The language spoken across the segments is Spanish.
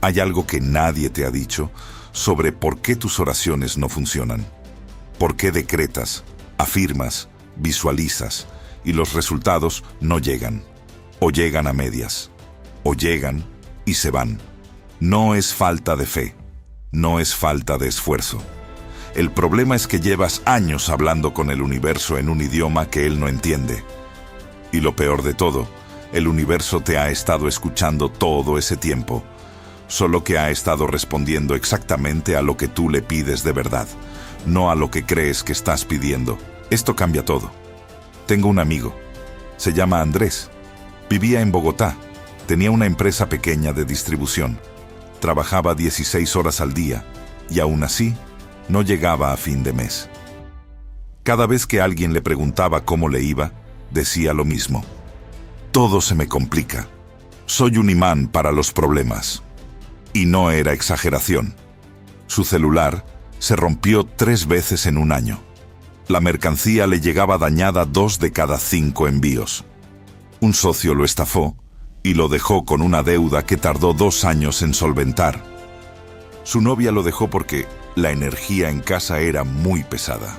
Hay algo que nadie te ha dicho sobre por qué tus oraciones no funcionan. Por qué decretas, afirmas, visualizas y los resultados no llegan. O llegan a medias. O llegan y se van. No es falta de fe. No es falta de esfuerzo. El problema es que llevas años hablando con el universo en un idioma que él no entiende. Y lo peor de todo, el universo te ha estado escuchando todo ese tiempo, solo que ha estado respondiendo exactamente a lo que tú le pides de verdad, no a lo que crees que estás pidiendo. Esto cambia todo. Tengo un amigo. Se llama Andrés. Vivía en Bogotá. Tenía una empresa pequeña de distribución. Trabajaba 16 horas al día y aún así no llegaba a fin de mes. Cada vez que alguien le preguntaba cómo le iba, decía lo mismo. Todo se me complica. Soy un imán para los problemas. Y no era exageración. Su celular se rompió 3 veces en un año. La mercancía le llegaba dañada 2 de cada 5 envíos. Un socio lo estafó y lo dejó con una deuda que tardó 2 años en solventar. Su novia lo dejó porque la energía en casa era muy pesada.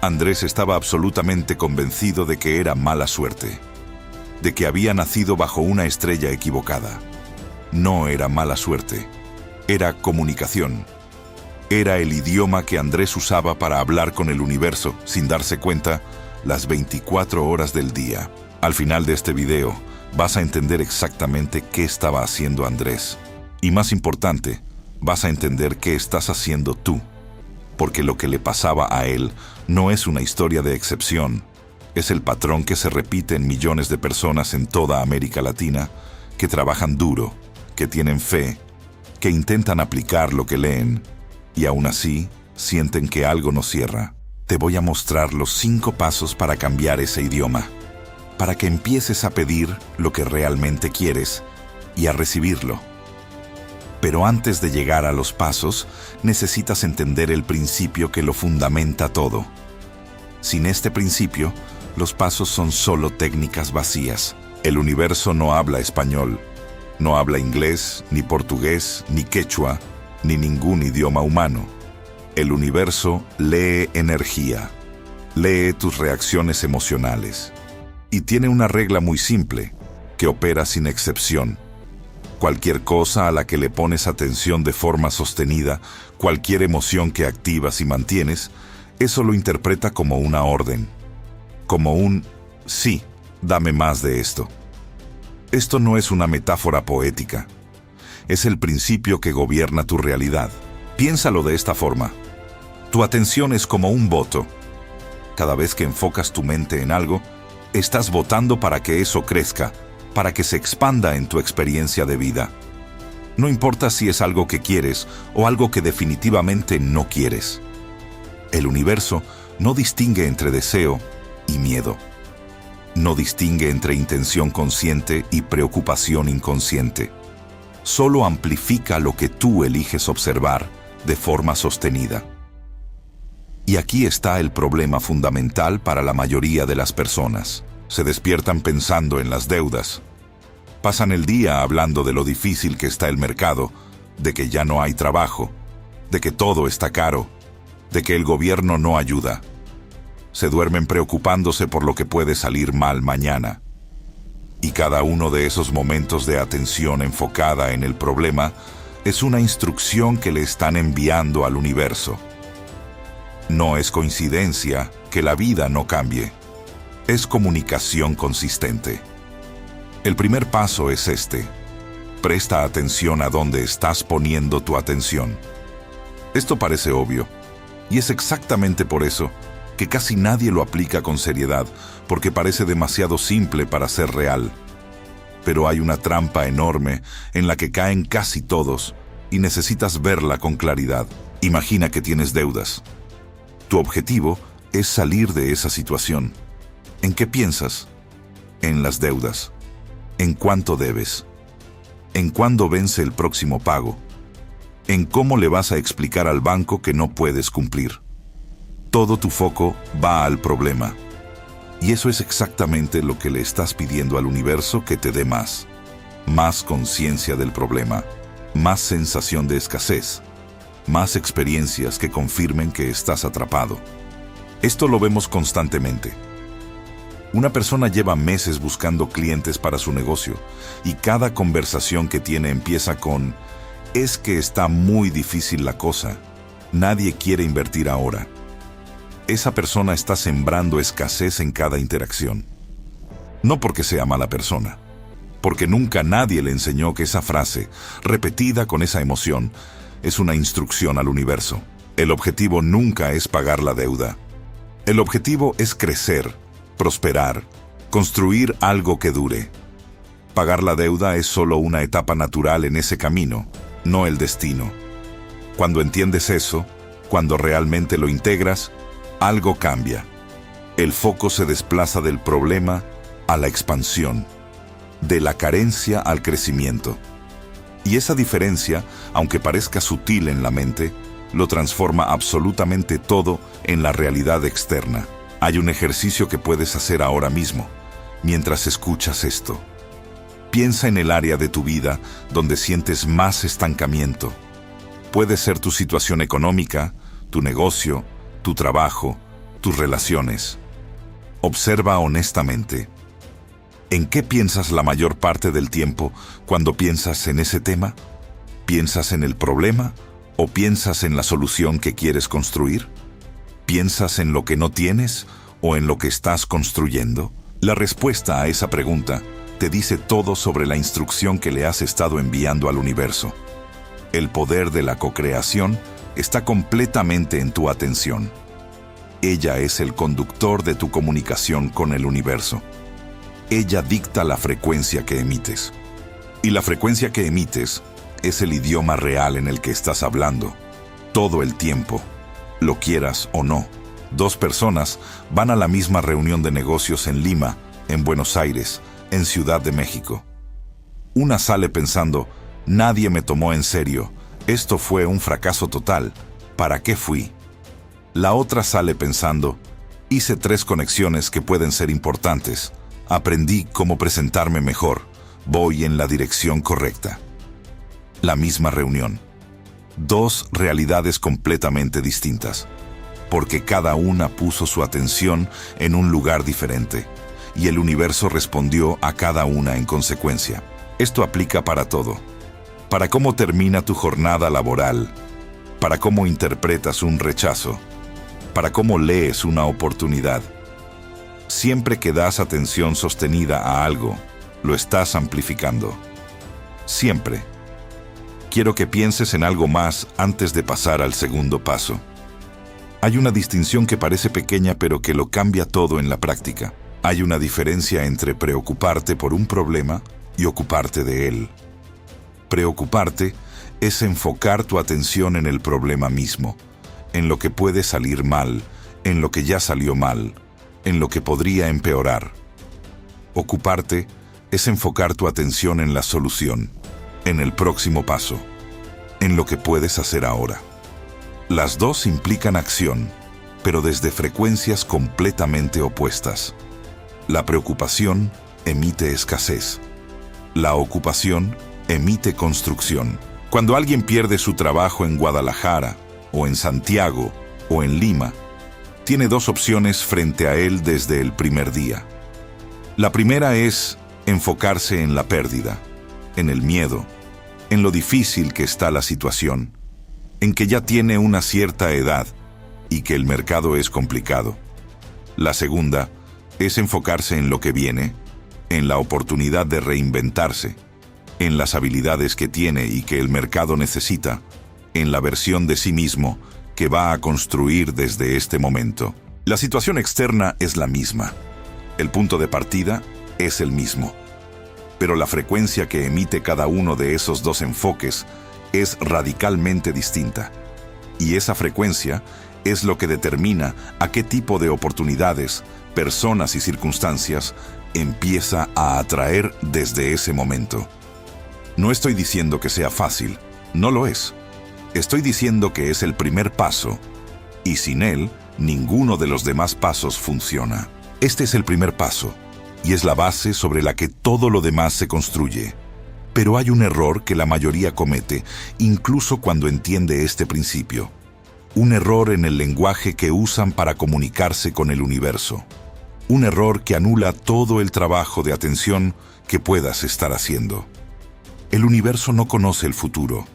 Andrés estaba absolutamente convencido de que era mala suerte, de que había nacido bajo una estrella equivocada. No era mala suerte, era comunicación. Era el idioma que Andrés usaba para hablar con el universo, sin darse cuenta, las 24 horas del día. Al final de este video, vas a entender exactamente qué estaba haciendo Andrés. Y más importante, vas a entender qué estás haciendo tú. Porque lo que le pasaba a él no es una historia de excepción. Es el patrón que se repite en millones de personas en toda América Latina, que trabajan duro, que tienen fe, que intentan aplicar lo que leen, y aún así sienten que algo no cierra. Te voy a mostrar los 5 pasos para cambiar ese idioma, para que empieces a pedir lo que realmente quieres y a recibirlo. Pero antes de llegar a los pasos, necesitas entender el principio que lo fundamenta todo. Sin este principio, los pasos son solo técnicas vacías. El universo no habla español, no habla inglés, ni portugués, ni quechua, ni ningún idioma humano. El universo lee energía, lee tus reacciones emocionales. Y tiene una regla muy simple, que opera sin excepción. Cualquier cosa a la que le pones atención de forma sostenida, cualquier emoción que activas y mantienes, eso lo interpreta como una orden. Como un sí, dame más de esto. Esto no es una metáfora poética. Es el principio que gobierna tu realidad. Piénsalo de esta forma. Tu atención es como un voto. Cada vez que enfocas tu mente en algo, estás votando para que eso crezca, para que se expanda en tu experiencia de vida. No importa si es algo que quieres o algo que definitivamente no quieres. El universo no distingue entre deseo y miedo. No distingue entre intención consciente y preocupación inconsciente. Solo amplifica lo que tú eliges observar de forma sostenida. Y aquí está el problema fundamental para la mayoría de las personas. Se despiertan pensando en las deudas. Pasan el día hablando de lo difícil que está el mercado, de que ya no hay trabajo, de que todo está caro, de que el gobierno no ayuda. Se duermen preocupándose por lo que puede salir mal mañana. Y cada uno de esos momentos de atención enfocada en el problema es una instrucción que le están enviando al universo. No es coincidencia que la vida no cambie. Es comunicación consistente. El primer paso es este. Presta atención a dónde estás poniendo tu atención. Esto parece obvio, y es exactamente por eso que casi nadie lo aplica con seriedad, porque parece demasiado simple para ser real. Pero hay una trampa enorme en la que caen casi todos, y necesitas verla con claridad. Imagina que tienes deudas. Tu objetivo es salir de esa situación. ¿En qué piensas? En las deudas. ¿En cuánto debes? ¿En cuándo vence el próximo pago? ¿En cómo le vas a explicar al banco que no puedes cumplir? Todo tu foco va al problema. Y eso es exactamente lo que le estás pidiendo al universo que te dé más. Más conciencia del problema. más sensación de escasez, más experiencias que confirmen que estás atrapado. Esto lo vemos constantemente. Una persona lleva meses buscando clientes para su negocio y cada conversación que tiene empieza con: es que está muy difícil la cosa, nadie quiere invertir ahora. Esa persona está sembrando escasez en cada interacción. No porque sea mala persona, porque nunca nadie le enseñó que esa frase, repetida con esa emoción, es una instrucción al universo. El objetivo nunca es pagar la deuda. El objetivo es crecer, prosperar, construir algo que dure. Pagar la deuda es solo una etapa natural en ese camino, no el destino. Cuando entiendes eso, cuando realmente lo integras, algo cambia. El foco se desplaza del problema a la expansión, de la carencia al crecimiento. Y esa diferencia, aunque parezca sutil en la mente, lo transforma absolutamente todo en la realidad externa. Hay un ejercicio que puedes hacer ahora mismo, mientras escuchas esto. Piensa en el área de tu vida donde sientes más estancamiento. Puede ser tu situación económica, tu negocio, tu trabajo, tus relaciones. Observa honestamente. ¿En qué piensas la mayor parte del tiempo cuando piensas en ese tema? ¿Piensas en el problema o piensas en la solución que quieres construir? ¿Piensas en lo que no tienes o en lo que estás construyendo? La respuesta a esa pregunta te dice todo sobre la instrucción que le has estado enviando al universo. El poder de la cocreación está completamente en tu atención. Ella es el conductor de tu comunicación con el universo. Ella dicta la frecuencia que emites. Y la frecuencia que emites es el idioma real en el que estás hablando, todo el tiempo, lo quieras o no. Dos personas van a la misma reunión de negocios en Lima, en Buenos Aires, en Ciudad de México. Una sale pensando: nadie me tomó en serio, esto fue un fracaso total, ¿para qué fui? La otra sale pensando: hice 3 conexiones que pueden ser importantes, aprendí cómo presentarme mejor, voy en la dirección correcta. La misma reunión. 2 realidades completamente distintas, porque cada una puso su atención en un lugar diferente, y el universo respondió a cada una en consecuencia. Esto aplica para todo. Para cómo termina tu jornada laboral, para cómo interpretas un rechazo, para cómo lees una oportunidad. Siempre que das atención sostenida a algo, lo estás amplificando. Siempre. Quiero que pienses en algo más antes de pasar al segundo paso. Hay una distinción que parece pequeña pero que lo cambia todo en la práctica. Hay una diferencia entre preocuparte por un problema y ocuparte de él. Preocuparte es enfocar tu atención en el problema mismo, en lo que puede salir mal, en lo que ya salió mal, en lo que podría empeorar. Ocuparte es enfocar tu atención en la solución, en el próximo paso, en lo que puedes hacer ahora. Las dos implican acción, pero desde frecuencias completamente opuestas. La preocupación emite escasez. La ocupación emite construcción. Cuando alguien pierde su trabajo en Guadalajara, o en Santiago, o en Lima, tiene 2 opciones frente a él desde el primer día. La primera es enfocarse en la pérdida, en el miedo, en lo difícil que está la situación, en que ya tiene una cierta edad y que el mercado es complicado. La segunda es enfocarse en lo que viene, en la oportunidad de reinventarse, en las habilidades que tiene y que el mercado necesita, en la versión de sí mismo que va a construir desde este momento. La situación externa es la misma. El punto de partida es el mismo. Pero la frecuencia que emite cada uno de esos 2 enfoques es radicalmente distinta. Y esa frecuencia es lo que determina a qué tipo de oportunidades, personas y circunstancias empieza a atraer desde ese momento. No estoy diciendo que sea fácil, no lo es. Estoy diciendo que es el primer paso, y sin él, ninguno de los demás pasos funciona. Este es el primer paso, y es la base sobre la que todo lo demás se construye. Pero hay un error que la mayoría comete, incluso cuando entiende este principio. Un error en el lenguaje que usan para comunicarse con el universo. Un error que anula todo el trabajo de atención que puedas estar haciendo. El universo no conoce el futuro,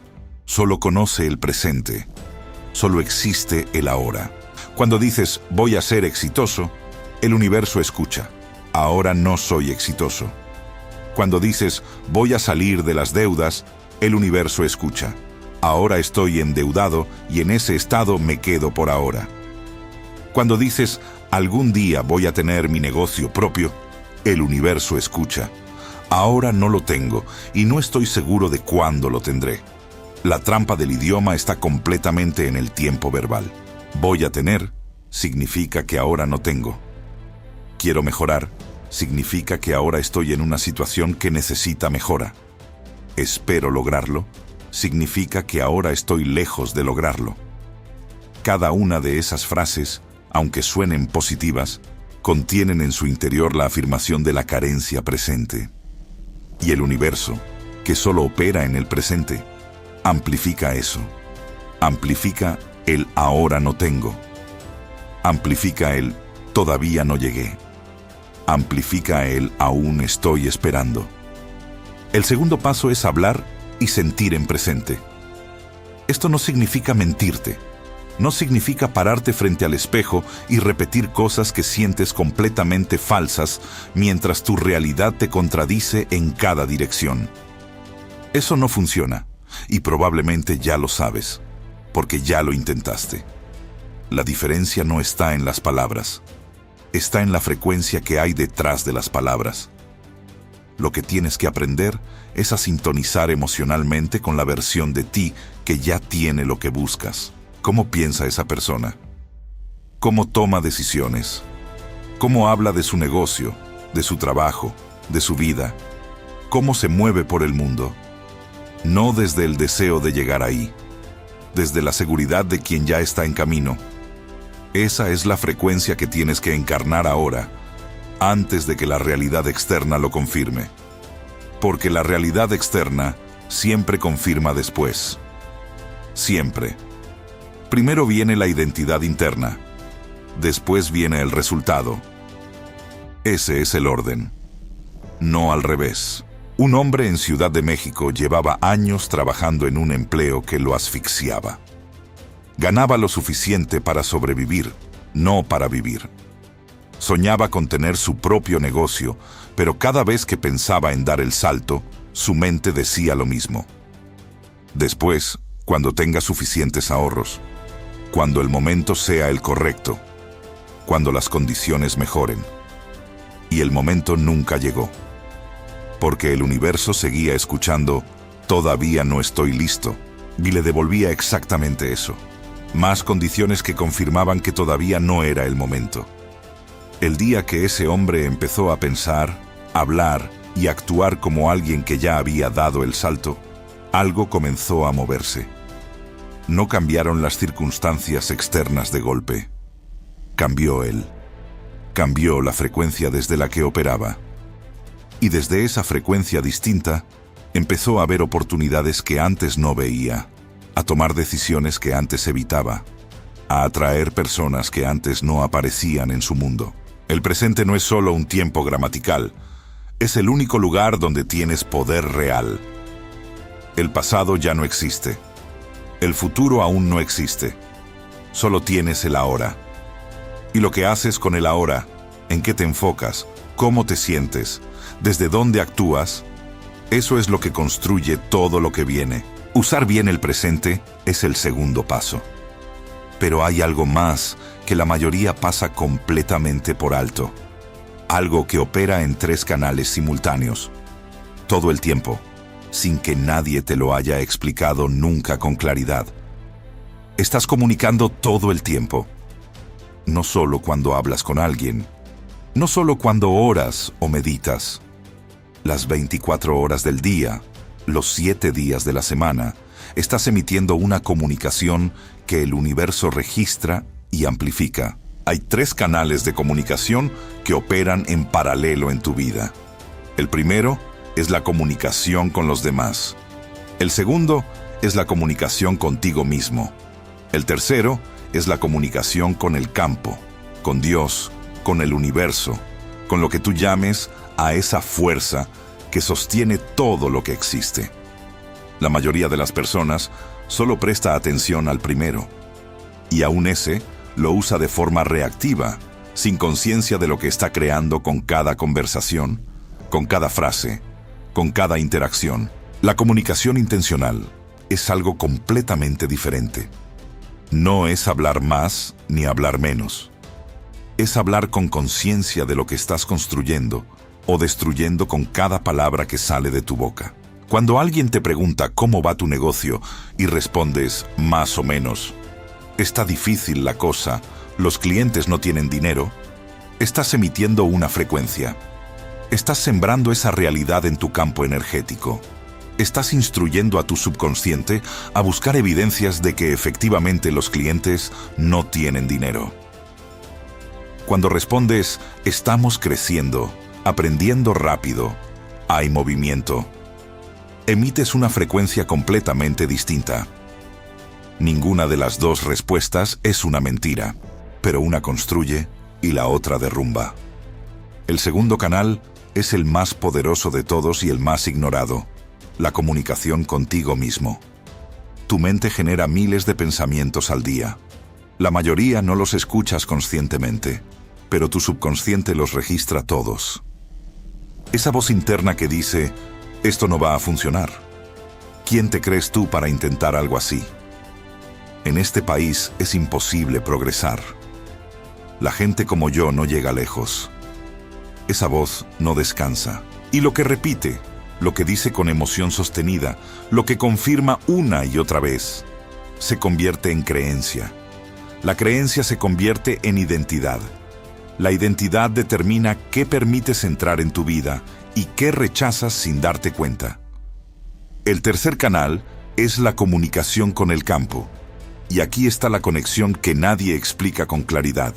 solo conoce el presente. Solo existe el ahora. Cuando dices, voy a ser exitoso, el universo escucha. Ahora no soy exitoso. Cuando dices, voy a salir de las deudas, el universo escucha. Ahora estoy endeudado y en ese estado me quedo por ahora. Cuando dices, algún día voy a tener mi negocio propio, el universo escucha. Ahora no lo tengo y no estoy seguro de cuándo lo tendré. La trampa del idioma está completamente en el tiempo verbal. Voy a tener significa que ahora no tengo. Quiero mejorar significa que ahora estoy en una situación que necesita mejora. Espero lograrlo significa que ahora estoy lejos de lograrlo. Cada una de esas frases, aunque suenen positivas, contienen en su interior la afirmación de la carencia presente. Y el universo, que solo opera en el presente, amplifica eso. Amplifica el ahora no tengo. Amplifica el todavía no llegué. Amplifica el aún estoy esperando. El segundo paso es hablar y sentir en presente. Esto no significa mentirte. No significa pararte frente al espejo y repetir cosas que sientes completamente falsas mientras tu realidad te contradice en cada dirección. Eso no funciona, y probablemente ya lo sabes, porque ya lo intentaste. La diferencia no está en las palabras, está en la frecuencia que hay detrás de las palabras. Lo que tienes que aprender es a sintonizar emocionalmente con la versión de ti que ya tiene lo que buscas. ¿Cómo piensa esa persona? ¿Cómo toma decisiones? ¿Cómo habla de su negocio, de su trabajo, de su vida? ¿Cómo se mueve por el mundo? No desde el deseo de llegar ahí, desde la seguridad de quien ya está en camino. Esa es la frecuencia que tienes que encarnar ahora, antes de que la realidad externa lo confirme. Porque la realidad externa siempre confirma después. Siempre. Primero viene la identidad interna, después viene el resultado. Ese es el orden, no al revés. Un hombre en Ciudad de México llevaba años trabajando en un empleo que lo asfixiaba. Ganaba lo suficiente para sobrevivir, no para vivir. Soñaba con tener su propio negocio, pero cada vez que pensaba en dar el salto, su mente decía lo mismo. Después, cuando tenga suficientes ahorros, cuando el momento sea el correcto, cuando las condiciones mejoren. Y el momento nunca llegó, porque el universo seguía escuchando, todavía no estoy listo, y le devolvía exactamente eso. Más condiciones que confirmaban que todavía no era el momento. El día que ese hombre empezó a pensar, hablar y actuar como alguien que ya había dado el salto, algo comenzó a moverse. No cambiaron las circunstancias externas de golpe. Cambió él. Cambió la frecuencia desde la que operaba. Y desde esa frecuencia distinta, empezó a ver oportunidades que antes no veía, a tomar decisiones que antes evitaba, a atraer personas que antes no aparecían en su mundo. El presente no es solo un tiempo gramatical, es el único lugar donde tienes poder real. El pasado ya no existe. El futuro aún no existe. Solo tienes el ahora. Y lo que haces con el ahora, en qué te enfocas, cómo te sientes, desde dónde actúas, eso es lo que construye todo lo que viene. Usar bien el presente es el segundo paso. Pero hay algo más que la mayoría pasa completamente por alto. Algo que opera en 3 canales simultáneos. Todo el tiempo, sin que nadie te lo haya explicado nunca con claridad. Estás comunicando todo el tiempo. No solo cuando hablas con alguien. No solo cuando oras o meditas. Las 24 horas del día, los 7 días de la semana, estás emitiendo una comunicación que el universo registra y amplifica. Hay 3 canales de comunicación que operan en paralelo en tu vida. El primero es la comunicación con los demás. El segundo es la comunicación contigo mismo. El tercero es la comunicación con el campo, con Dios, con el universo, con lo que tú llames a esa fuerza que sostiene todo lo que existe. La mayoría de las personas solo presta atención al primero, y aún ese lo usa de forma reactiva, sin conciencia de lo que está creando con cada conversación, con cada frase, con cada interacción. La comunicación intencional es algo completamente diferente. No es hablar más ni hablar menos. Es hablar con conciencia de lo que estás construyendo o destruyendo con cada palabra que sale de tu boca. Cuando alguien te pregunta cómo va tu negocio y respondes más o menos, está difícil la cosa, los clientes no tienen dinero, estás emitiendo una frecuencia. Estás sembrando esa realidad en tu campo energético. Estás instruyendo a tu subconsciente a buscar evidencias de que efectivamente los clientes no tienen dinero. Cuando respondes, estamos creciendo, aprendiendo rápido, hay movimiento, emites una frecuencia completamente distinta. Ninguna de las dos respuestas es una mentira, pero una construye y la otra derrumba. El segundo canal es el más poderoso de todos y el más ignorado, la comunicación contigo mismo. Tu mente genera miles de pensamientos al día. La mayoría no los escuchas conscientemente, pero tu subconsciente los registra todos. Esa voz interna que dice, esto no va a funcionar. ¿Quién te crees tú para intentar algo así? En este país es imposible progresar. La gente como yo no llega lejos. Esa voz no descansa. Y lo que repite, lo que dice con emoción sostenida, lo que confirma una y otra vez, se convierte en creencia. La creencia se convierte en identidad. La identidad determina qué permites entrar en tu vida y qué rechazas sin darte cuenta. El tercer canal es la comunicación con el campo. Y aquí está la conexión que nadie explica con claridad.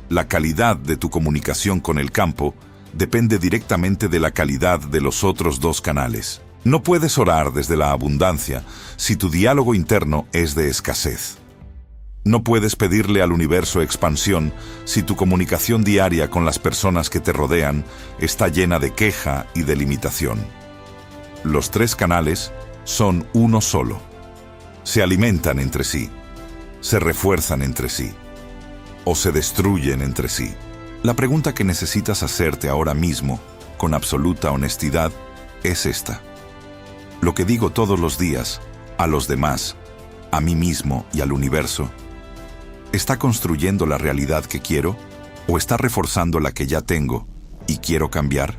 La calidad de tu comunicación con el campo depende directamente de la calidad de los otros dos canales. No puedes orar desde la abundancia si tu diálogo interno es de escasez. No puedes pedirle al universo expansión si tu comunicación diaria con las personas que te rodean está llena de queja y de limitación. Los tres canales son uno solo. Se alimentan entre sí, se refuerzan entre sí, o se destruyen entre sí. La pregunta que necesitas hacerte ahora mismo, con absoluta honestidad, es esta. Lo que digo todos los días, a los demás, a mí mismo y al universo, ¿está construyendo la realidad que quiero o está reforzando la que ya tengo y quiero cambiar?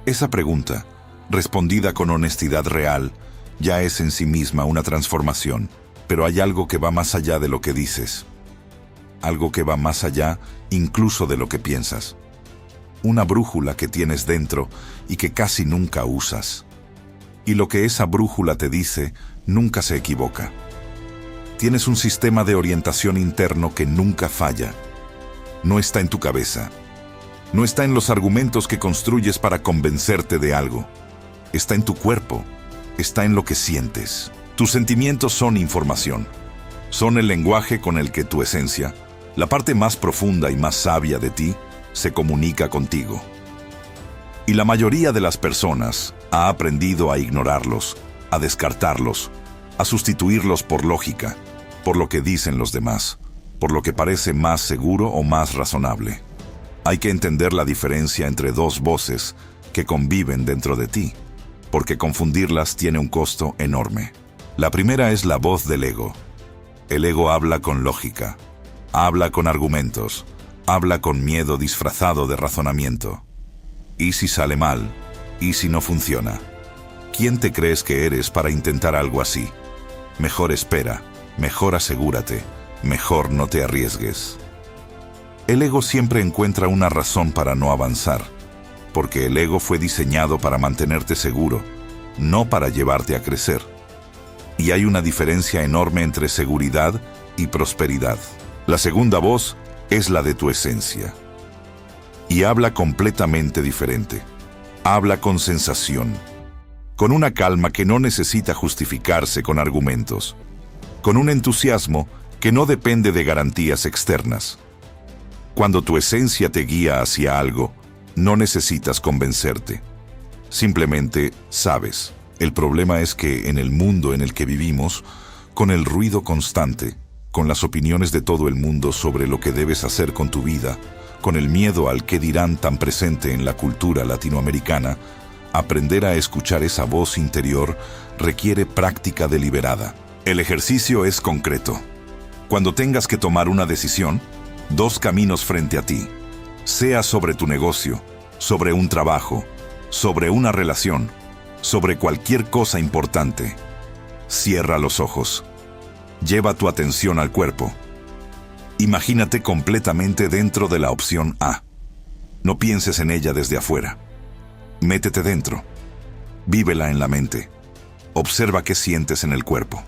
Esa pregunta, respondida con honestidad real, ya es en sí misma una transformación, pero hay algo que va más allá de lo que dices. Algo que va más allá incluso de lo que piensas. Una brújula que tienes dentro y que casi nunca usas. Y lo que esa brújula te dice nunca se equivoca. Tienes un sistema de orientación interno que nunca falla. No está en tu cabeza. No está en los argumentos que construyes para convencerte de algo. Está en tu cuerpo. Está en lo que sientes. Tus sentimientos son información. Son el lenguaje con el que tu esencia, la parte más profunda y más sabia de ti, se comunica contigo. Y la mayoría de las personas ha aprendido a ignorarlos, a descartarlos, a sustituirlos por lógica, por lo que dicen los demás, por lo que parece más seguro o más razonable. Hay que entender la diferencia entre dos voces que conviven dentro de ti, porque confundirlas tiene un costo enorme. La primera es la voz del ego. El ego habla con lógica, habla con argumentos, habla con miedo disfrazado de razonamiento. ¿Y si sale mal? ¿Y si no funciona? ¿Quién te crees que eres para intentar algo así? Mejor espera, mejor asegúrate, mejor no te arriesgues. El ego siempre encuentra una razón para no avanzar, porque el ego fue diseñado para mantenerte seguro, no para llevarte a crecer. Y hay una diferencia enorme entre seguridad y prosperidad. La segunda voz es la de tu esencia. Y habla completamente diferente. Habla con sensación, con una calma que no necesita justificarse con argumentos, con un entusiasmo que no depende de garantías externas. Cuando tu esencia te guía hacia algo, no necesitas convencerte. Simplemente sabes. El problema es que en el mundo en el que vivimos, con el ruido constante, con las opiniones de todo el mundo sobre lo que debes hacer con tu vida, con el miedo al qué dirán tan presente en la cultura latinoamericana, aprender a escuchar esa voz interior requiere práctica deliberada. El ejercicio es concreto. Cuando tengas que tomar una decisión, 2 caminos frente a ti, sea sobre tu negocio, sobre un trabajo, sobre una relación, sobre cualquier cosa importante. Cierra los ojos. Lleva tu atención al cuerpo. Imagínate completamente dentro de la opción A. No pienses en ella desde afuera. Métete dentro. Vívela en la mente. Observa qué sientes en el cuerpo.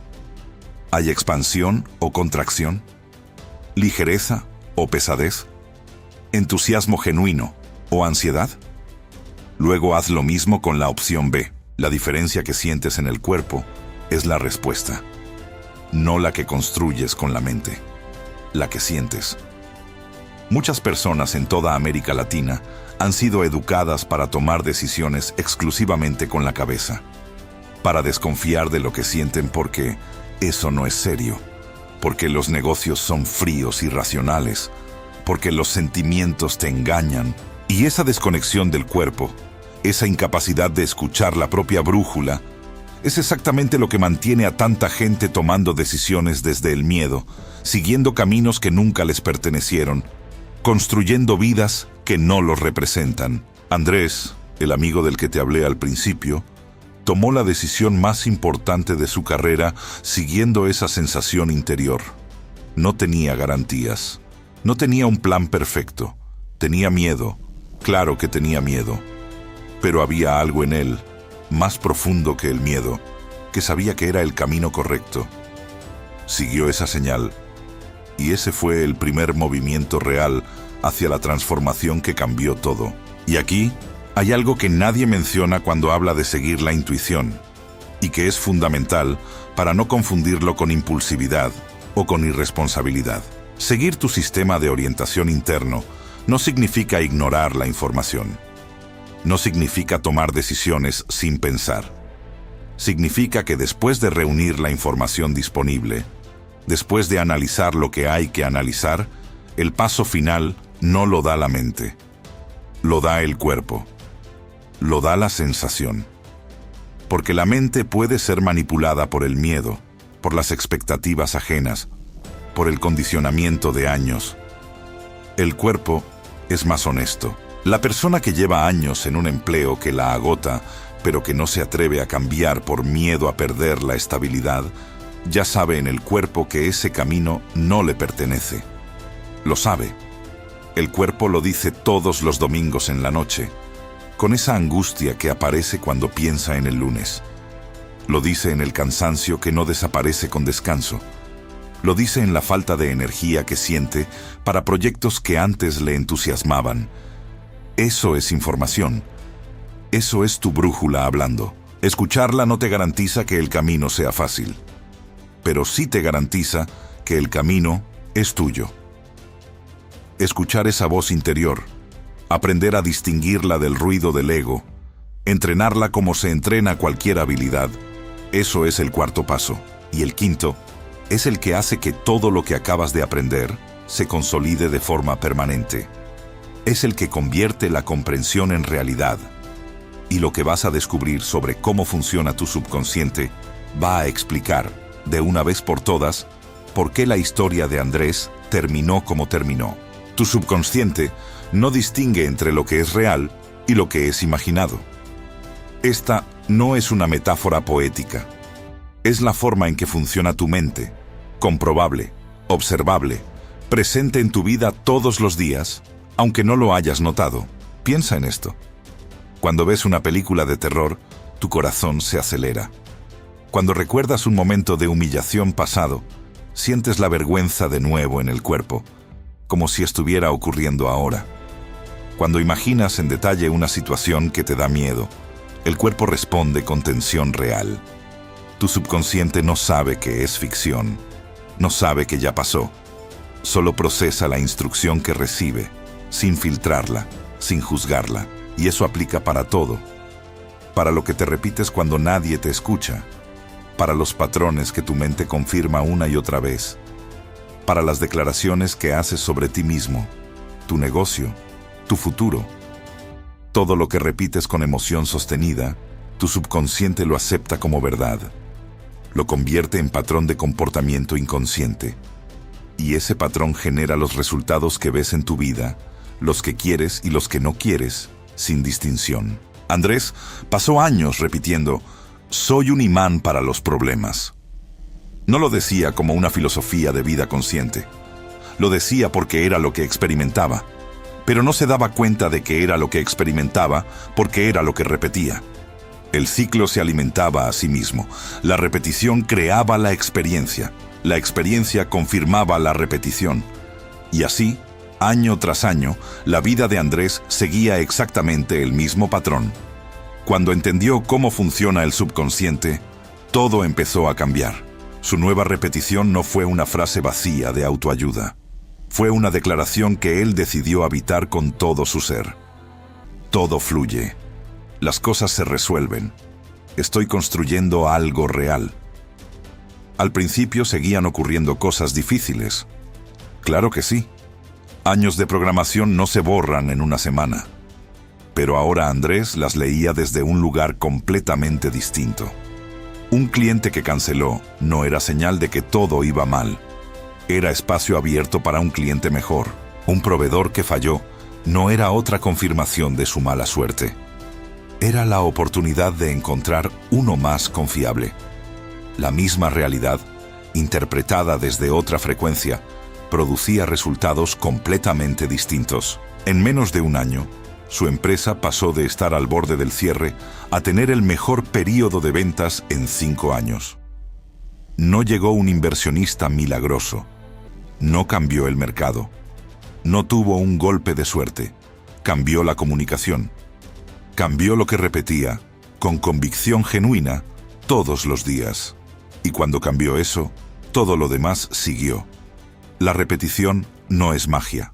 ¿Hay expansión o contracción? ¿Ligereza o pesadez? ¿Entusiasmo genuino o ansiedad? Luego haz lo mismo con la opción B. La diferencia que sientes en el cuerpo es la respuesta, no la que construyes con la mente, la que sientes. Muchas personas en toda América Latina han sido educadas para tomar decisiones exclusivamente con la cabeza, para desconfiar de lo que sienten porque eso no es serio, porque los negocios son fríos y racionales, porque los sentimientos te engañan. Y esa desconexión del cuerpo, esa incapacidad de escuchar la propia brújula, es exactamente lo que mantiene a tanta gente tomando decisiones desde el miedo, siguiendo caminos que nunca les pertenecieron, construyendo vidas que no los representan. Andrés, el amigo del que te hablé al principio, tomó la decisión más importante de su carrera siguiendo esa sensación interior. No tenía garantías, no tenía un plan perfecto, tenía miedo, claro que tenía miedo, pero había algo en él, más profundo que el miedo, que sabía que era el camino correcto. Siguió esa señal, y ese fue el primer movimiento real hacia la transformación que cambió todo. Y aquí hay algo que nadie menciona cuando habla de seguir la intuición, y que es fundamental para no confundirlo con impulsividad o con irresponsabilidad. Seguir tu sistema de orientación interno no significa ignorar la información. No significa tomar decisiones sin pensar. Significa que después de reunir la información disponible, después de analizar lo que hay que analizar, el paso final no lo da la mente. Lo da el cuerpo. Lo da la sensación. Porque la mente puede ser manipulada por el miedo, por las expectativas ajenas, por el condicionamiento de años. El cuerpo es más honesto. La persona que lleva años en un empleo que la agota, pero que no se atreve a cambiar por miedo a perder la estabilidad, ya sabe en el cuerpo que ese camino no le pertenece. Lo sabe. El cuerpo lo dice todos los domingos en la noche, con esa angustia que aparece cuando piensa en el lunes. Lo dice en el cansancio que no desaparece con descanso. Lo dice en la falta de energía que siente para proyectos que antes le entusiasmaban. Eso es información. Eso es tu brújula hablando. Escucharla no te garantiza que el camino sea fácil, pero sí te garantiza que el camino es tuyo. Escuchar esa voz interior, aprender a distinguirla del ruido del ego, entrenarla como se entrena cualquier habilidad, eso es el 4.º paso. Y el 5.º es el que hace que todo lo que acabas de aprender se consolide de forma permanente. Es el que convierte la comprensión en realidad. Y lo que vas a descubrir sobre cómo funciona tu subconsciente va a explicar, de una vez por todas, por qué la historia de Andrés terminó como terminó. Tu subconsciente no distingue entre lo que es real y lo que es imaginado. Esta no es una metáfora poética. Es la forma en que funciona tu mente, comprobable, observable, presente en tu vida todos los días, aunque no lo hayas notado. Piensa en esto. Cuando ves una película de terror, tu corazón se acelera. Cuando recuerdas un momento de humillación pasado, sientes la vergüenza de nuevo en el cuerpo, como si estuviera ocurriendo ahora. Cuando imaginas en detalle una situación que te da miedo, el cuerpo responde con tensión real. Tu subconsciente no sabe que es ficción, no sabe que ya pasó. Solo procesa la instrucción que recibe, sin filtrarla, sin juzgarla. Y eso aplica para todo. Para lo que te repites cuando nadie te escucha. Para los patrones que tu mente confirma una y otra vez. Para las declaraciones que haces sobre ti mismo, tu negocio, tu futuro. Todo lo que repites con emoción sostenida, tu subconsciente lo acepta como verdad. Lo convierte en patrón de comportamiento inconsciente. Y ese patrón genera los resultados que ves en tu vida, los que quieres y los que no quieres, sin distinción. Andrés pasó años repitiendo, soy un imán para los problemas. No lo decía como una filosofía de vida consciente. Lo decía porque era lo que experimentaba. Pero no se daba cuenta de que era lo que experimentaba porque era lo que repetía. El ciclo se alimentaba a sí mismo. La repetición creaba la experiencia. La experiencia confirmaba la repetición. Y así, año tras año, la vida de Andrés seguía exactamente el mismo patrón. Cuando entendió cómo funciona el subconsciente, todo empezó a cambiar. Su nueva repetición no fue una frase vacía de autoayuda. Fue una declaración que él decidió habitar con todo su ser. Todo fluye. Las cosas se resuelven. Estoy construyendo algo real. Al principio seguían ocurriendo cosas difíciles. Claro que sí. Años de programación no se borran en una semana. Pero ahora Andrés las leía desde un lugar completamente distinto. Un cliente que canceló no era señal de que todo iba mal. Era espacio abierto para un cliente mejor. Un proveedor que falló no era otra confirmación de su mala suerte. Era la oportunidad de encontrar uno más confiable. La misma realidad, interpretada desde otra frecuencia, producía resultados completamente distintos. En menos de un año, su empresa pasó de estar al borde del cierre a tener el mejor período de ventas en 5 años. No llegó un inversionista milagroso. No cambió el mercado. No tuvo un golpe de suerte. Cambió la comunicación. Cambió lo que repetía, con convicción genuina, todos los días. Y cuando cambió eso, todo lo demás siguió. La repetición no es magia.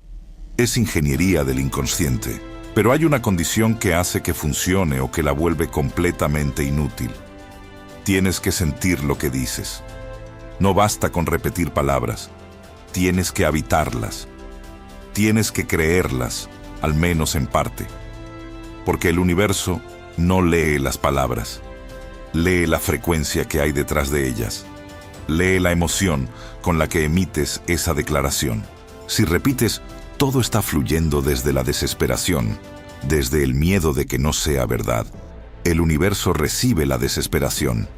Es ingeniería del inconsciente. Pero hay una condición que hace que funcione o que la vuelve completamente inútil. Tienes que sentir lo que dices. No basta con repetir palabras. Tienes que habitarlas. Tienes que creerlas, al menos en parte. Porque el universo no lee las palabras. Lee la frecuencia que hay detrás de ellas. Lee la emoción con la que emites esa declaración. Si repites, todo está fluyendo desde la desesperación, desde el miedo de que no sea verdad. El universo recibe la desesperación.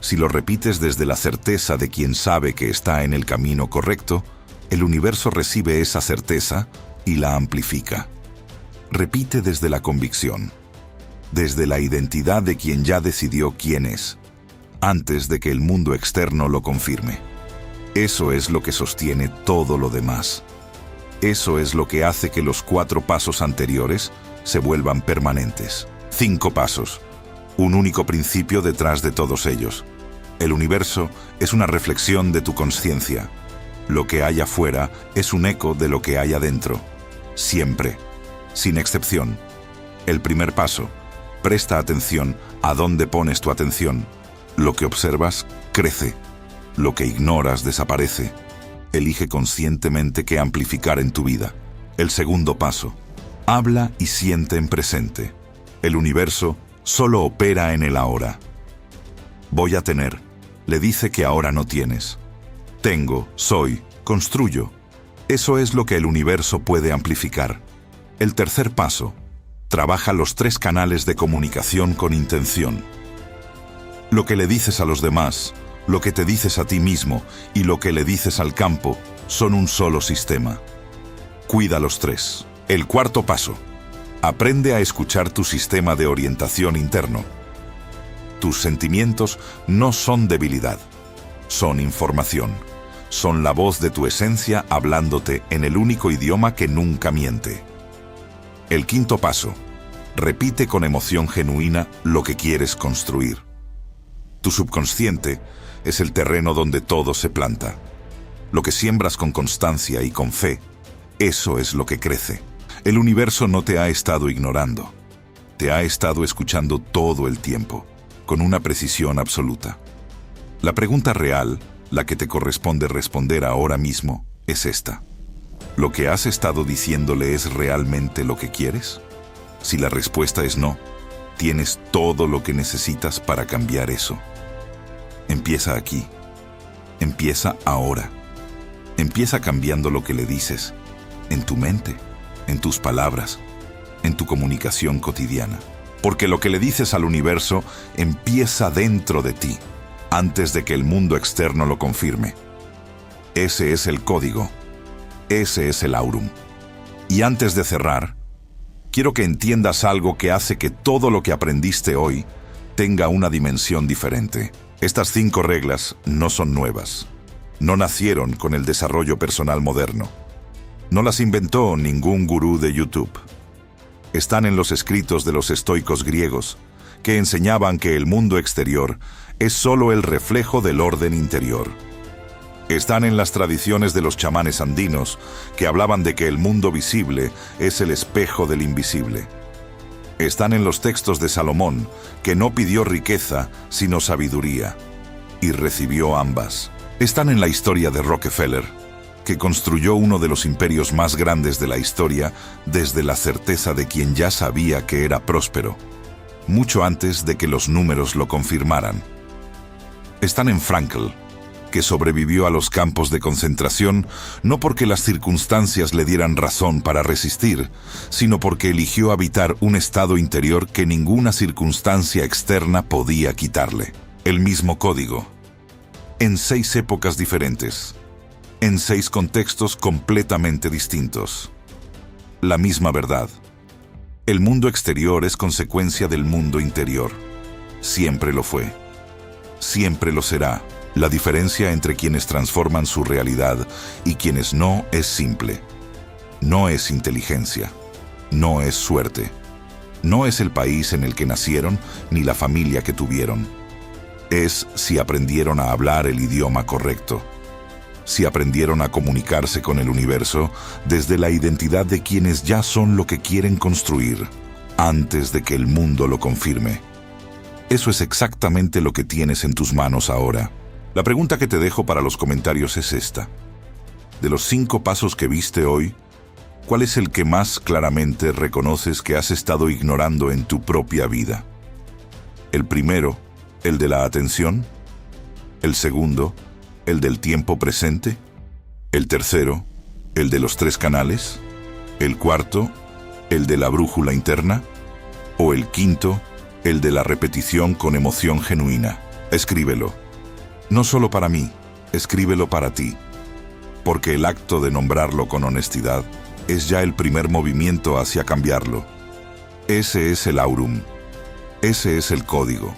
Si lo repites desde la certeza de quien sabe que está en el camino correcto, el universo recibe esa certeza y la amplifica. Repite desde la convicción, desde la identidad de quien ya decidió quién es, antes de que el mundo externo lo confirme. Eso es lo que sostiene todo lo demás. Eso es lo que hace que los 4 pasos anteriores se vuelvan permanentes. 5 pasos, un único principio detrás de todos ellos. El universo es una reflexión de tu conciencia. Lo que hay afuera es un eco de lo que hay adentro. Siempre, sin excepción. El primer paso, presta atención a dónde pones tu atención. Lo que observas crece. Lo que ignoras desaparece. Elige conscientemente qué amplificar en tu vida. El segundo paso, habla y siente en presente. El universo solo opera en el ahora. Voy a tener, le dice que ahora no tienes. Tengo, soy, construyo. Eso es lo que el universo puede amplificar. El tercer paso, trabaja los 3 canales de comunicación con intención. Lo que le dices a los demás, lo que te dices a ti mismo y lo que le dices al campo son un solo sistema. Cuida los 3. El cuarto paso, aprende a escuchar tu sistema de orientación interno. Tus sentimientos no son debilidad, son información. Son la voz de tu esencia hablándote en el único idioma que nunca miente. El quinto paso. Repite con emoción genuina lo que quieres construir. Tu subconsciente es el terreno donde todo se planta. Lo que siembras con constancia y con fe, eso es lo que crece. El universo no te ha estado ignorando. Te ha estado escuchando todo el tiempo, con una precisión absoluta. La pregunta real, la que te corresponde responder ahora mismo, es esta. ¿Lo que has estado diciéndole es realmente lo que quieres? Si la respuesta es no, tienes todo lo que necesitas para cambiar eso. Empieza aquí. Empieza ahora. Empieza cambiando lo que le dices, en tu mente, en tus palabras, en tu comunicación cotidiana. Porque lo que le dices al universo empieza dentro de ti, antes de que el mundo externo lo confirme. Ese es el código. Ese es el aurum. Y antes de cerrar, quiero que entiendas algo que hace que todo lo que aprendiste hoy tenga una dimensión diferente. Estas 5 reglas no son nuevas. No nacieron con el desarrollo personal moderno. No las inventó ningún gurú de YouTube. Están en los escritos de los estoicos griegos, que enseñaban que el mundo exterior es solo el reflejo del orden interior. Están en las tradiciones de los chamanes andinos, que hablaban de que el mundo visible es el espejo del invisible. Están en los textos de Salomón, que no pidió riqueza, sino sabiduría, y recibió ambas. Están en la historia de Rockefeller, que construyó uno de los imperios más grandes de la historia desde la certeza de quien ya sabía que era próspero, mucho antes de que los números lo confirmaran. Están en Frankl, que sobrevivió a los campos de concentración no porque las circunstancias le dieran razón para resistir, sino porque eligió habitar un estado interior que ninguna circunstancia externa podía quitarle. El mismo código, en 6 épocas diferentes, en 6 contextos completamente distintos. La misma verdad. El mundo exterior es consecuencia del mundo interior. Siempre lo fue. Siempre lo será. La diferencia entre quienes transforman su realidad y quienes no es simple. No es inteligencia. No es suerte. No es el país en el que nacieron ni la familia que tuvieron. Es si aprendieron a hablar el idioma correcto. Si aprendieron a comunicarse con el universo desde la identidad de quienes ya son lo que quieren construir, antes de que el mundo lo confirme. Eso es exactamente lo que tienes en tus manos ahora. La pregunta que te dejo para los comentarios es esta. De los 5 pasos que viste hoy, ¿cuál es el que más claramente reconoces que has estado ignorando en tu propia vida? El primero, el de la atención. El segundo, el del tiempo presente. El tercero, el de los 3 canales. El cuarto, el de la brújula interna. O el quinto, el de la repetición con emoción genuina. Escríbelo. No solo para mí, escríbelo para ti. Porque el acto de nombrarlo con honestidad es ya el primer movimiento hacia cambiarlo. Ese es el aurum. Ese es el código.